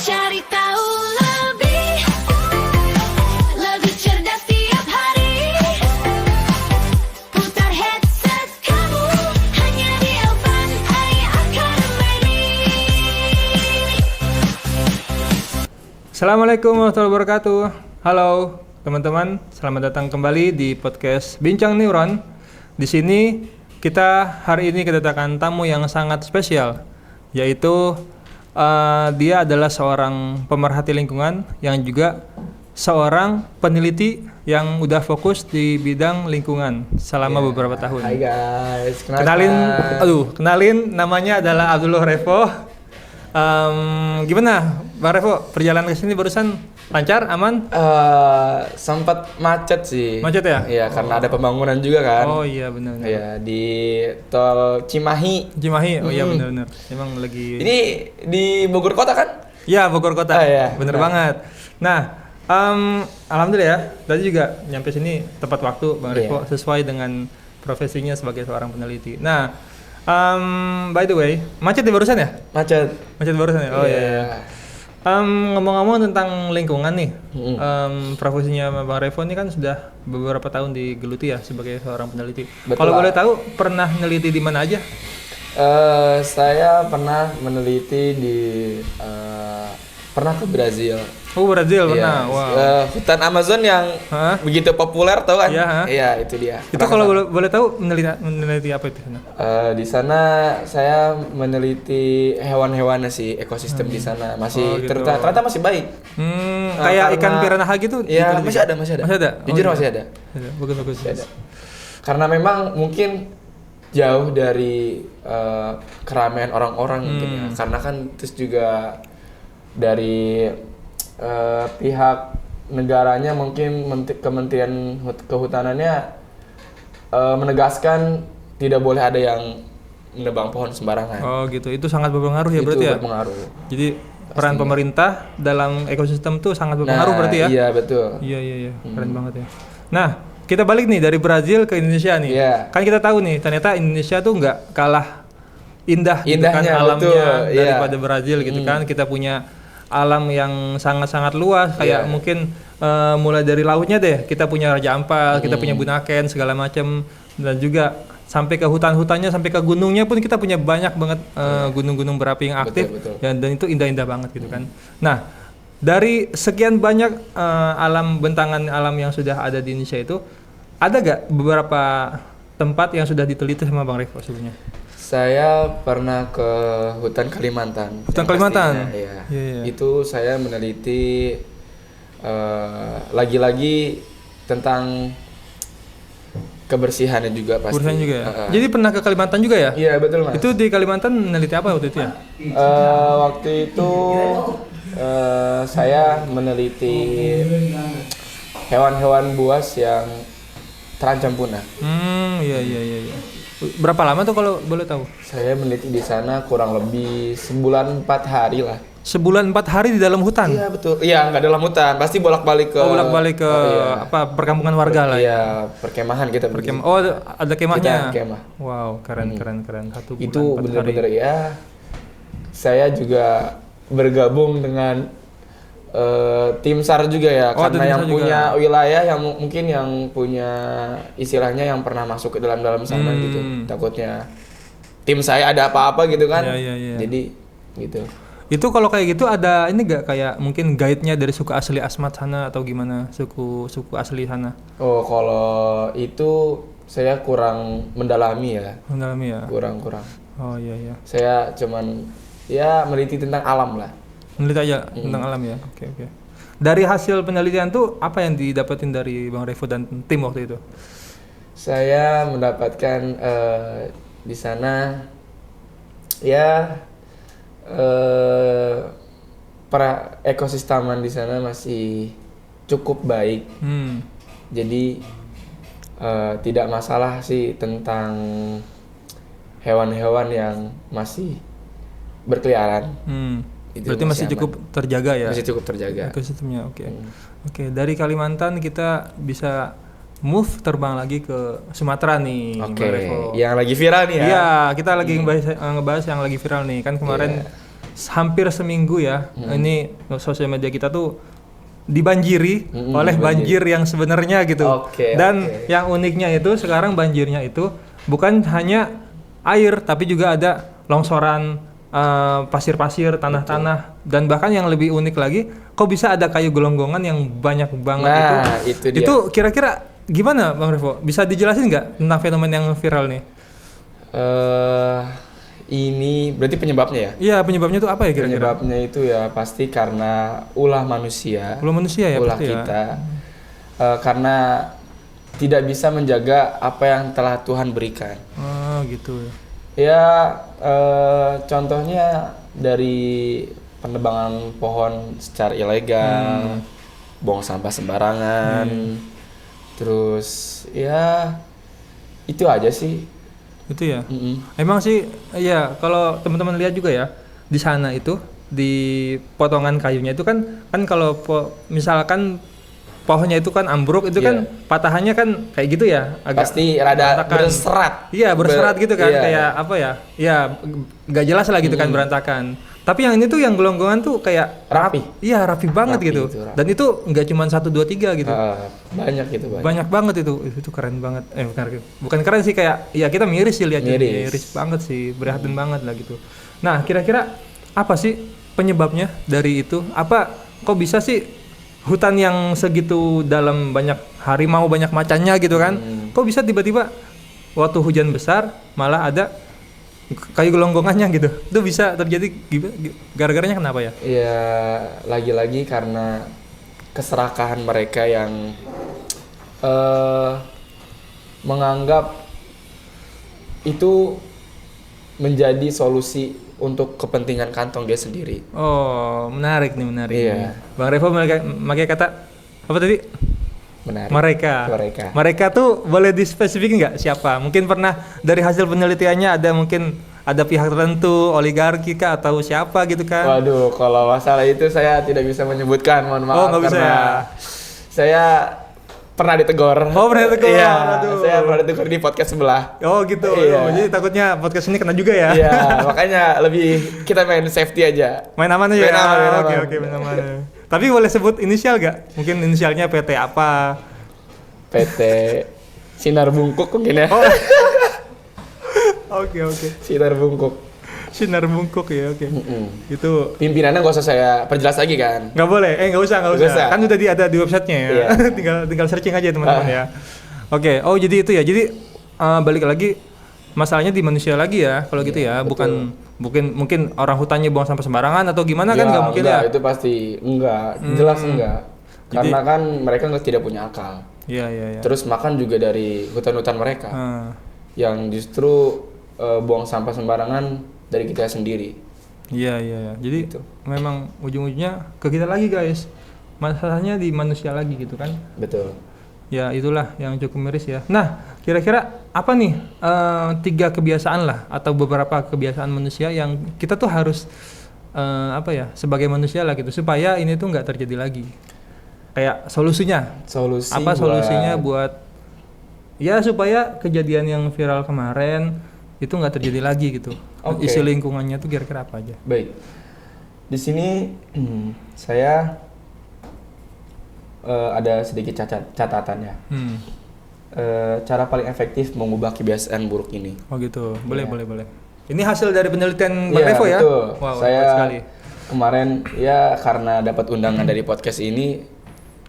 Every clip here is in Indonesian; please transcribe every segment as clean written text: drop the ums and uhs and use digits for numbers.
Cari tahu lebih cerdas tiap hari. Putar headset kamu hanya di Elvan AI Academy. Assalamualaikum warahmatullahi wabarakatuh. Halo teman-teman, selamat datang kembali di podcast Bincang Neuron. Di sini kita hari ini kedatangan tamu yang sangat spesial, yaitu dia adalah seorang pemerhati lingkungan yang juga seorang peneliti yang udah fokus di bidang lingkungan selama beberapa tahun. Hai guys, Kenalin namanya adalah Abdullah Revo. Gimana Bang Revo, perjalanan ke sini barusan lancar, aman? Sempat macet sih. Macet ya? Iya, karena ada pembangunan juga kan. Oh iya benar. Iya, di tol Cimahi. Oh iya benar. Emang lagi. Ini di Bogor Kota kan? Ya Bogor Kota. Iya. Bener banget. Nah, alhamdulillah ya. Tadi juga nyampe sini tepat waktu Bang Revo, sesuai dengan profesinya sebagai seorang peneliti. Nah, by the way, macet di barusan ya? Macet Barusan ya? Oh iya. Ngomong-ngomong tentang lingkungan nih, profesinya Bang Revo ini kan sudah beberapa tahun digeluti ya sebagai seorang peneliti. Kalau boleh tahu, pernah meneliti di mana aja? Saya pernah meneliti pernah ke Brazil. Oh Brazil pernah, Iya. wow. Hutan Amazon yang begitu populer tau kan? Iya, itu dia. Itu kalau boleh tahu meneliti apa itu sana? Di sana saya meneliti hewan-hewannya sih, ekosistem di sana masih gitu. ternyata masih baik. Kayak ikan piranha gitu? Iya, masih ada. Masih ada? Jujur Oh, masih ada. Bagus. Masih ada. Karena memang mungkin jauh dari keramaian orang-orang mungkin ya. Karena kan terus juga dari pihak negaranya mungkin Kementerian Kehutanannya menegaskan tidak boleh ada yang menebang pohon sembarangan. Oh gitu, itu sangat berpengaruh ya berarti ya? Itu berpengaruh. Jadi peran pemerintah dalam ekosistem tuh sangat berpengaruh berarti ya? Iya betul. Iya, keren banget ya. Nah, kita balik nih dari Brazil ke Indonesia nih. Iya. Kan kita tahu nih, ternyata Indonesia tuh nggak kalah indah gitu kan Indahnya, alamnya betul, daripada Brazil gitu kan. Kita punya alam yang sangat-sangat luas, kayak mungkin mulai dari lautnya deh, kita punya Raja Ampat, kita punya Bunaken segala macam, dan juga sampai ke hutan-hutannya, sampai ke gunungnya pun kita punya banyak banget gunung-gunung berapi yang aktif. Betul. Ya, dan itu indah-indah banget gitu kan. Nah, dari sekian banyak bentangan alam yang sudah ada di Indonesia itu, ada gak beberapa tempat yang sudah diteliti sama Bang Revo sebelumnya? Saya pernah ke hutan Kalimantan. Hutan Kalimantan? Iya. Itu saya meneliti lagi-lagi tentang kebersihannya juga pasti. Kebersihan juga ya? Jadi pernah ke Kalimantan juga ya? Iya betul Mas. Itu di Kalimantan meneliti apa waktu itu ya? Waktu itu saya meneliti hewan-hewan buas yang terancam punah. Iya. Berapa lama tuh kalau boleh tahu? Saya meneliti di sana kurang lebih sebulan 4 hari lah. Sebulan 4 hari di dalam hutan? Iya betul. Iya nggak dalam hutan, pasti bolak-balik ke apa perkampungan warga lah ya? Iya, perkemahan kita pergi. Oh ada kemahnya? Kita kemah. Wow keren. 1 bulan Itu 4 benar-benar hari. ya. Saya juga bergabung dengan tim SAR juga ya, karena yang punya wilayah yang mungkin yang punya istilahnya yang pernah masuk ke dalam sana gitu. Takutnya tim saya ada apa-apa gitu kan. Iya. Jadi gitu. Itu kalau kayak gitu ada ini gak kayak mungkin guide-nya dari suku asli Asmat sana atau gimana, suku asli sana? Oh, kalau itu saya kurang mendalami ya. Mendalami ya? Kurang. Oh iya. Saya cuman ya meneliti tentang alam lah. Meneliti aja tentang alam ya. Oke. Dari hasil penelitian tuh apa yang didapetin dari Bang Revo dan tim waktu itu? Saya mendapatkan di sana ya ekosisteman di sana masih cukup baik. Jadi tidak masalah sih tentang hewan-hewan yang masih berkeliaran. Itu berarti masih cukup terjaga ya? Masih cukup terjaga. Ekosistemnya, oke. Dari Kalimantan kita bisa move terbang lagi ke Sumatera nih. Oke. Yang lagi viral nih ya? Iya, kita lagi ngebahas yang lagi viral nih. Kan kemarin hampir seminggu ya. Ini sosial media kita tuh dibanjiri oleh banjir yang sebenarnya gitu. Dan yang uniknya itu sekarang banjirnya itu bukan hanya air tapi juga ada longsoran, pasir-pasir, tanah-tanah, dan bahkan yang lebih unik lagi, kok bisa ada kayu gelonggongan yang banyak banget itu dia. Itu kira-kira gimana Bang Revo? Bisa dijelasin nggak tentang fenomena yang viral nih? Ini berarti penyebabnya ya? Iya, penyebabnya itu apa ya kira-kira? Penyebabnya itu ya pasti karena ulah manusia. Ulah manusia ya, ulah pasti kita. Karena tidak bisa menjaga apa yang telah Tuhan berikan. Oh gitu. Ya, contohnya dari penebangan pohon secara ilegal, buang sampah sembarangan, terus ya itu aja sih. Itu ya. Emang sih, ya kalau teman-teman lihat juga ya di sana itu di potongan kayunya itu kan kalau misalkan pohonnya itu kan ambruk itu kan patahannya kan kayak gitu ya, agak pasti rada berserat. Iya, berserat gitu kan, iya. kayak apa ya? Ya nggak jelas lah gitu kan, berantakan. Tapi yang ini tuh yang gelonggongan tuh kayak Rapi. Iya, rapi banget Rapi gitu. itu, rapi. Dan itu nggak cuma 1 2 3 gitu. Banyak gitu, Banyak banget itu keren banget. Bukan keren sih, kayak ya kita miris sih lihatnya. Miris banget sih, prihatin banget lah gitu. Nah, kira-kira apa sih penyebabnya dari itu? Apa kok bisa sih hutan yang segitu dalam banyak harimau, banyak macannya gitu kan? Kok bisa tiba-tiba waktu hujan besar malah ada kayu gelonggongannya gitu? Itu bisa terjadi gara-garanya kenapa ya? Ya, lagi-lagi karena keserakahan mereka yang menganggap itu menjadi solusi untuk kepentingan kantong dia sendiri. Oh, menarik nih, menarik. Iya. Bang Revo pakai kata apa tadi? Menarik. Mereka tuh boleh dispesifikin nggak siapa? Mungkin pernah dari hasil penelitiannya ada pihak tertentu, oligarki kah atau siapa gitu kan? Waduh, kalau masalah itu saya tidak bisa menyebutkan, mohon maaf. Nggak bisa karena ya? Saya pernah ditegur. Oh, pernah ditegur. Iya, aduh. saya pernah ditegur di podcast sebelah. Oh gitu. Iya. Jadi takutnya podcast ini kena juga ya? Iya, makanya kita main safety aja. Main aman aja. Main aman. Oke, main aman. Tapi boleh sebut inisial gak? Mungkin inisialnya PT apa? PT Sinar Bungkuk mungkin ya. Oh. Oke. Sinar Bungkuk. Sinar Bungkuk ya, oke. Itu Pimpinannya nggak usah saya perjelas lagi kan? nggak boleh, nggak usah. Kan udah ada di websitenya ya. Iya. tinggal searching aja teman-teman ya. Oke, oh jadi itu ya. Jadi balik lagi masalahnya di manusia lagi ya kalau gitu ya. Betul. Mungkin orang hutannya buang sampah sembarangan atau gimana kan nggak mungkin enggak, ya. itu pasti enggak, jelas enggak. Jadi- Karena kan mereka tidak punya akal. Iya. Terus makan juga dari hutan-hutan mereka. Yang justru buang sampah sembarangan dari kita sendiri. Iya. Jadi Gitu. memang ujung-ujungnya ke kita lagi guys. Masalahnya di manusia lagi gitu kan. Betul. Ya itulah yang cukup miris ya. Nah, kira-kira apa nih 3 kebiasaan lah atau beberapa kebiasaan manusia yang kita tuh harus sebagai manusia lah gitu supaya ini tuh nggak terjadi lagi. Kayak solusinya. Apa solusinya buat ya supaya kejadian yang viral kemarin itu nggak terjadi lagi gitu. Oke. Isi lingkungannya tuh kira-kira apa aja? Baik. Di sini saya ada sedikit catatannya. Cara paling efektif mengubah kebiasaan buruk ini. Oh gitu. Boleh. Iya. Ini hasil dari penelitian Bang Iya, Revo ya? betul. Wow, Saya hebat sekali. kemarin ya karena dapat undangan dari podcast ini,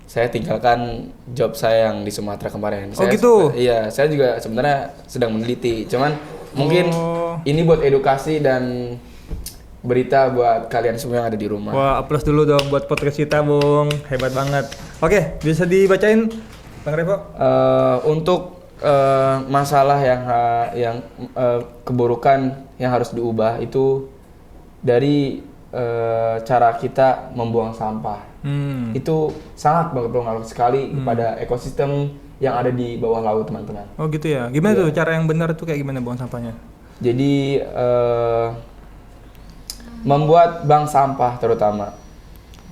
saya tinggalkan job saya yang di Sumatera kemarin. Oh, gitu? Iya, saya juga sebenarnya sedang meneliti. Cuman mungkin ini buat edukasi dan berita buat kalian semua yang ada di rumah. Wah, aplaus dulu dong buat podcast kita, Bung. Hebat banget. Oke, bisa dibacain Bang Revo? Untuk masalah yang keburukan yang harus diubah itu dari cara kita membuang sampah. Itu sangat berpengaruh sekali kepada ekosistem yang ada di bawah laut, teman-teman. Oh gitu ya. Gimana tuh cara yang benar tuh kayak gimana buang sampahnya? Jadi membuat bank sampah terutama.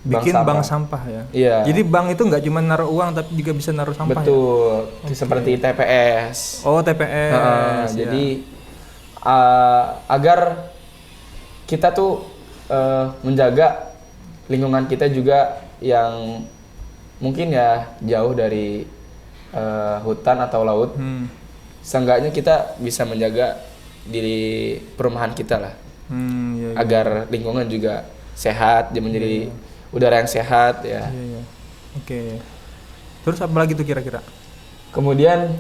Bikin bank sampah ya. Iya. Jadi bank itu nggak cuma naruh uang tapi juga bisa naruh sampah. Betul. Ya? Seperti TPS. Oh, TPS. Jadi agar kita tuh menjaga lingkungan kita juga yang mungkin ya jauh dari hutan atau laut. Seenggaknya kita bisa menjaga di perumahan kita lah, Iya, iya. agar lingkungan juga sehat, dia menjadi udara yang sehat ya. Iya, iya. Oke. Terus apa lagi tuh kira-kira? Kemudian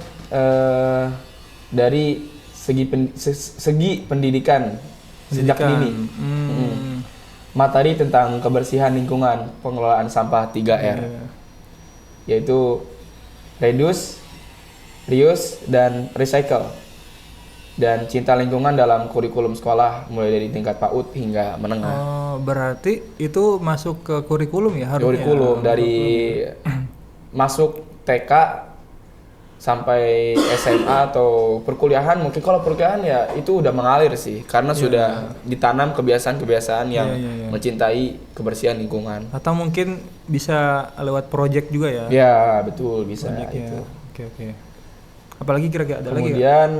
dari segi pendidikan sejak dini, materi tentang kebersihan lingkungan, pengelolaan sampah 3R, Iya. yaitu reduce, reuse, dan recycle. Dan cinta lingkungan dalam kurikulum sekolah mulai dari tingkat PAUD hingga menengah. Oh, berarti itu masuk ke kurikulum ya harusnya? Kurikulum dari masuk TK sampai SMA atau perkuliahan. Mungkin kalau perkuliahan ya itu udah mengalir sih, karena sudah ditanam kebiasaan-kebiasaan yang mencintai kebersihan lingkungan. Atau mungkin bisa lewat project juga ya? Ya betul, bisa Project ya. itu. Oke. Apalagi kira-kira ada lagi nggak? Kemudian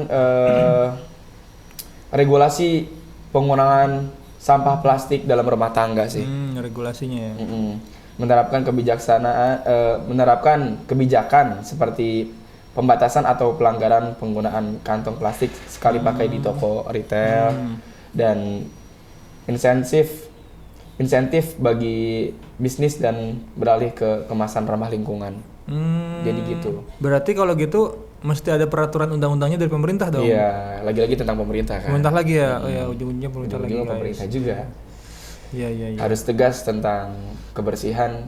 regulasi penggunaan sampah plastik dalam rumah tangga sih. Regulasinya ya. Menerapkan kebijakan seperti pembatasan atau pelanggaran penggunaan kantong plastik sekali pakai di toko retail, dan insentif bagi bisnis dan beralih ke kemasan ramah lingkungan. Jadi gitu. Berarti kalau gitu mesti ada peraturan undang-undangnya dari pemerintah dong? Iya, lagi-lagi tentang pemerintah kan. Pemerintah lagi ya? Oh ya, ujung-ujungnya pemerintah lagi Ujung-ujungnya guys. pemerintah juga. Iya. Harus tegas tentang kebersihan,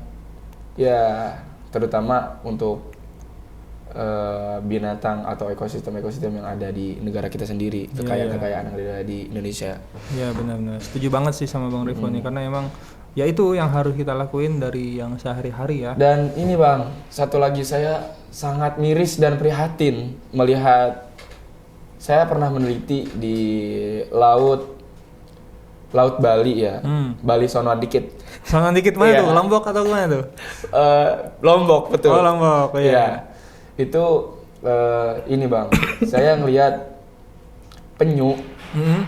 ya terutama untuk binatang atau ekosistem yang ada di negara kita sendiri, kekayaan yang ada di Indonesia. Iya benar-benar. Setuju banget sih sama Bang Revo nih, karena emang ya itu yang harus kita lakuin dari yang sehari-hari ya. Dan ini Bang, satu lagi saya sangat miris dan prihatin melihat, saya pernah meneliti di laut Bali ya, Bali sono dikit. Sono dikit mana Iya. tuh? Lombok atau mana tuh? Lombok betul. Oh Lombok, iya. Iya. Itu ini Bang, saya ngelihat penyu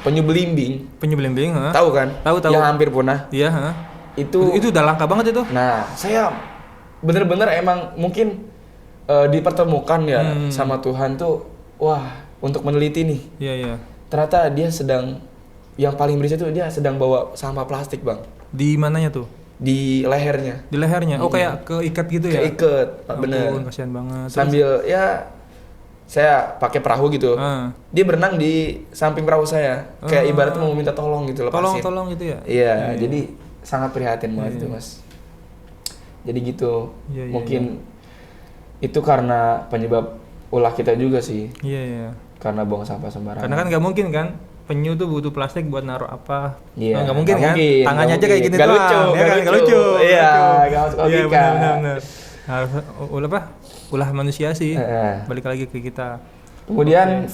belimbing. Penyu belimbing, ha? Tahu kan? Tahu. Yang hampir punah. Iya, ha? Itu Itu udah langka banget itu. Nah, saya bener-bener emang mungkin dipertemukan ya sama Tuhan tuh, wah, untuk meneliti nih. Iya. Ternyata dia yang paling berisik tuh dia sedang bawa sampah plastik Bang, Di mananya tuh? di lehernya. Di lehernya. Oh, kayak keikat gitu ya? Keiket, bener. Ampun, kasihan banget. Sambil ya saya pakai perahu gitu. Dia berenang di samping perahu saya. Kayak ibaratnya mau minta tolong gitu, lepasin. Tolong gitu ya? Iya, jadi sangat prihatin banget itu, Mas. Jadi gitu. Iya. Mungkin itu karena penyebab ulah kita juga sih. Iya. Karena buang sampah sembarangan. Karena kan nggak mungkin kan penyu tuh butuh plastik buat naruh apa? Iya, Nggak mungkin nggak kan? mungkin, Tangannya nggak aja kayak mungkin. gini Nggak doang, lucu, ya nggak kan? Nggak lucu. lucu. Iya, nggak masuk Iya logika. benar. Harus ulah manusia sih. Balik lagi ke kita. Kemudian Oke.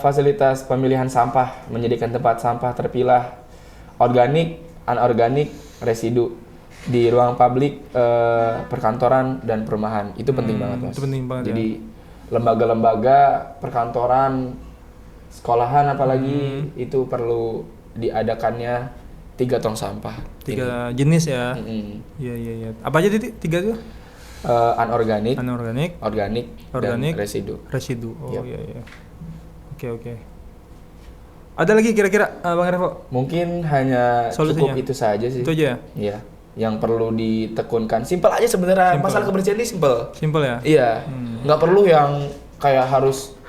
fasilitas pemilihan sampah menjadikan tempat sampah terpilah organik, anorganik, residu di ruang publik, perkantoran dan perumahan. Itu penting banget, Mas. Itu penting banget. Jadi lembaga-lembaga, perkantoran, sekolahan apalagi itu perlu diadakannya 3 tong sampah. 3 jenis ya. Iya. Apa aja tadi 3 tuh? Anorganik, Organik, dan residu. Oh Yap. iya. Oke. Ada lagi kira-kira Bang Revo? Mungkin hanya Solusinya? cukup itu saja sih. Itu aja ya? Iya. Yang perlu ditekunkan. Simpel aja sebenarnya. Simple. Masalah kebersihan ini simpel. Simpel ya? Iya. Nggak perlu yang kayak harus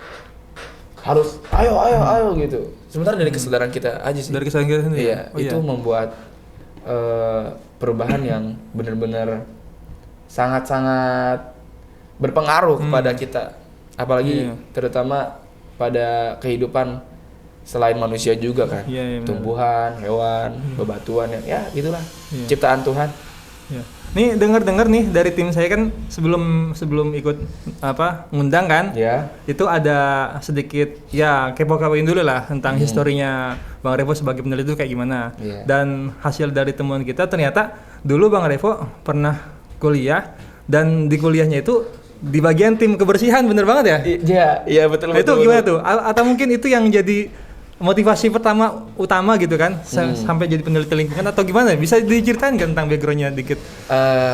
ayo gitu. Sebenarnya dari kesadaran kita aja sih. Dari kesadaran kita sendiri? Iya. Oh, itu membuat perubahan yang benar-benar sangat-sangat berpengaruh kepada kita. Apalagi terutama pada kehidupan selain manusia juga kan. Iya, benar. Tumbuhan, hewan, bebatuan ya gitulah. Iya. Ciptaan Tuhan. Ya. Nih dengar nih dari tim saya kan sebelum ikut ngundang kan, itu ada sedikit ya kepo-kepoin dulu lah tentang historinya Bang Revo sebagai peneliti itu kayak gimana. Dan hasil dari temuan kita ternyata dulu Bang Revo pernah kuliah dan di kuliahnya itu di bagian tim kebersihan, bener banget ya? Iya betul. Itu gimana tuh? Atau mungkin itu yang jadi motivasi utama gitu kan sampai jadi peneliti lingkungan atau gimana? Bisa diceritain kan tentang backgroundnya dikit?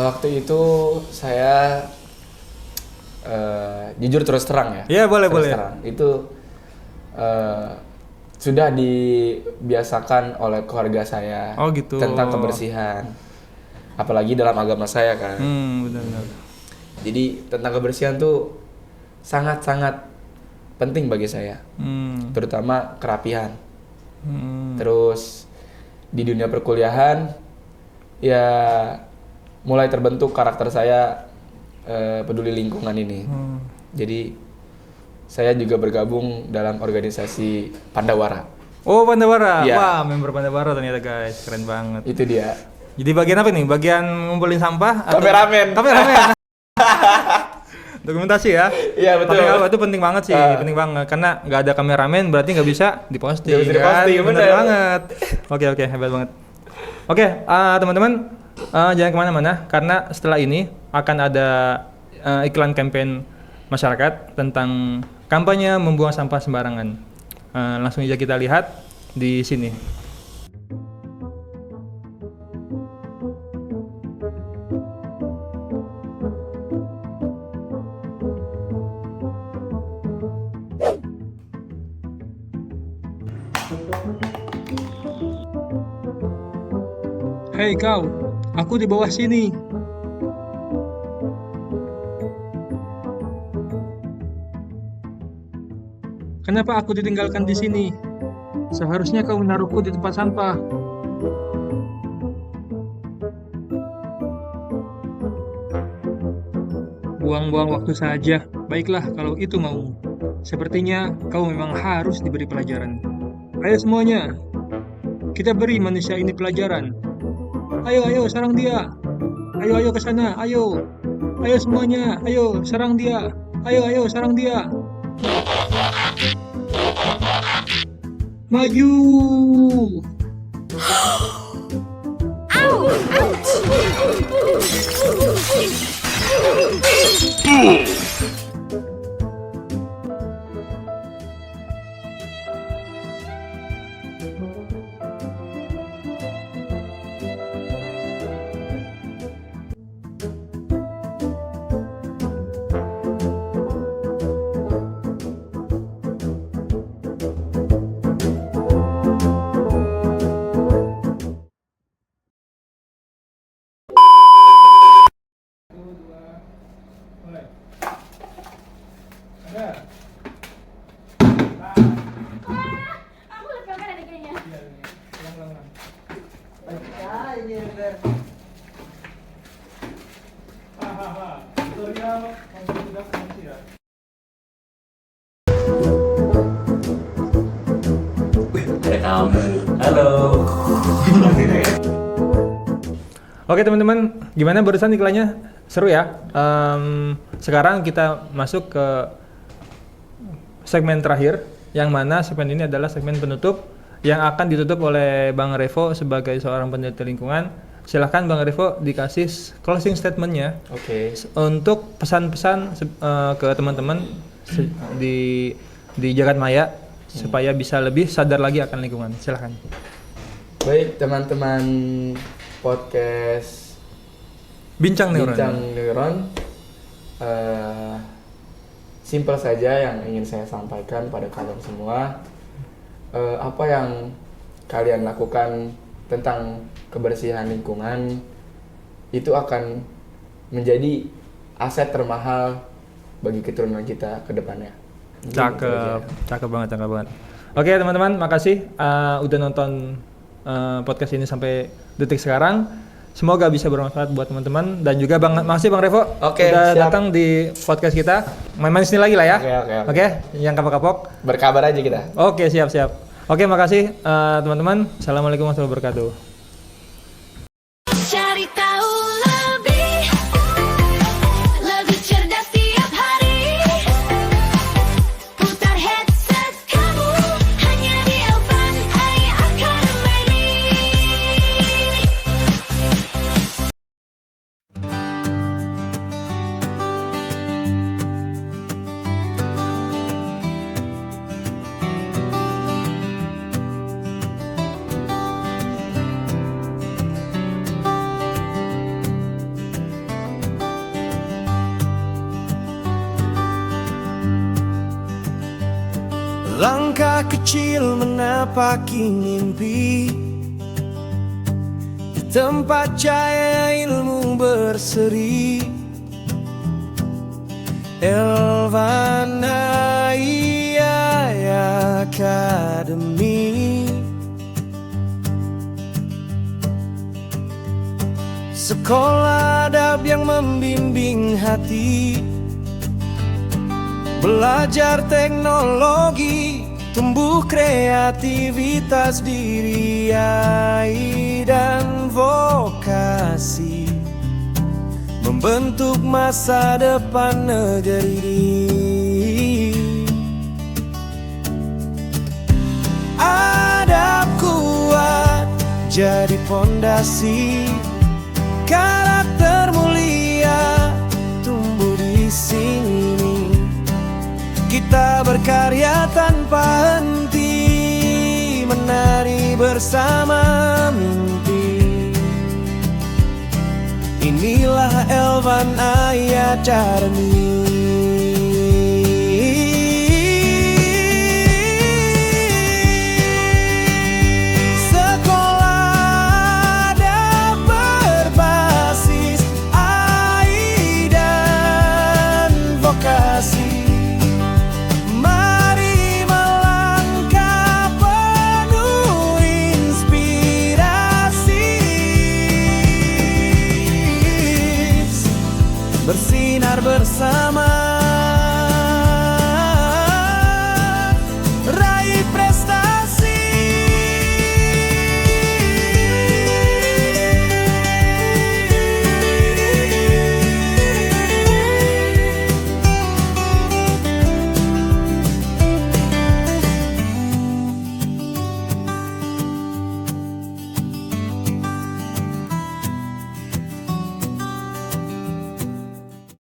Waktu itu saya jujur terus terang ya. Iya boleh Terus boleh. terang. Itu sudah dibiasakan oleh keluarga saya Oh gitu. tentang kebersihan. Apalagi dalam agama saya kan. Benar-benar. Jadi tentang kebersihan tuh sangat-sangat penting bagi saya. Terutama kerapihan. Terus di dunia perkuliahan ya mulai terbentuk karakter saya peduli lingkungan ini. Jadi saya juga bergabung dalam organisasi Pandawara. Oh Pandawara, Iya. wah member Pandawara ternyata guys, keren banget. Itu dia. Jadi bagian apa nih? Bagian ngumpulin sampah? Kameramen. Kameramen. Dokumentasi ya? Iya betul. Itu penting banget sih, penting banget. Karena nggak ada kameramen berarti nggak bisa diposting. Nggak bisa diposting, kan? Bener bener. banget. Oke, hebat banget. Oke, teman-teman jangan kemana-mana karena setelah ini akan ada iklan campaign masyarakat tentang kampanye membuang sampah sembarangan. Langsung aja kita lihat di sini. Hei kau, aku di bawah sini. Kenapa aku ditinggalkan di sini? Seharusnya kau menaruhku di tempat sampah. Buang-buang waktu saja. Baiklah kalau itu mau. Sepertinya kau memang harus diberi pelajaran. Ayo semuanya, kita beri manusia ini pelajaran. Ayo, serang dia. Ayo ke sana, ayo. Ayo semuanya, ayo, serang dia. Ayo, serang dia. Maju. Aku lihat kamera deh kayaknya. Ada kamu. Halo. Oke teman-teman, gimana barusan iklannya? Seru ya? Sekarang kita masuk ke segmen terakhir, yang mana segmen ini adalah segmen penutup yang akan ditutup oleh Bang Revo sebagai seorang peneliti lingkungan. Silahkan Bang Revo dikasih closing statement-nya Oke. untuk pesan-pesan ke teman-teman di jagat maya supaya bisa lebih sadar lagi akan lingkungan. Silahkan. Baik teman-teman podcast Bincang Neuron. Bincang Neuron, simpel saja yang ingin saya sampaikan pada kalian semua. Apa yang kalian lakukan tentang kebersihan lingkungan itu akan menjadi aset termahal bagi keturunan kita ke depannya. Mungkin itu aja. Cakep banget. Oke teman-teman, makasih udah nonton podcast ini sampai detik sekarang. Semoga bisa bermanfaat buat teman-teman dan juga makasih Bang Revo Oke, udah siap. datang di podcast kita. Main-main sini lagi lah ya. Oke. Oke, yang kapok-kapok. Berkabar aja kita. Oke, siap. Oke, makasih teman-teman. Assalamualaikum warahmatullahi wabarakatuh. Langkah kecil menapaki mimpi, di tempat cahaya ilmu berseri. Elvana Academy, sekolah adab yang membimbing hati. Belajar teknologi, tumbuh kreativitas diri, AI dan vokasi, membentuk masa depan negeri. Adab kuat jadi pondasi, karakter mulia tumbuh di sini. Kita berkarya tanpa henti, menari bersama mimpi. Inilah Elvana Academy. Sekolah adab berbasis AI dan vokasi. Bersinar bersama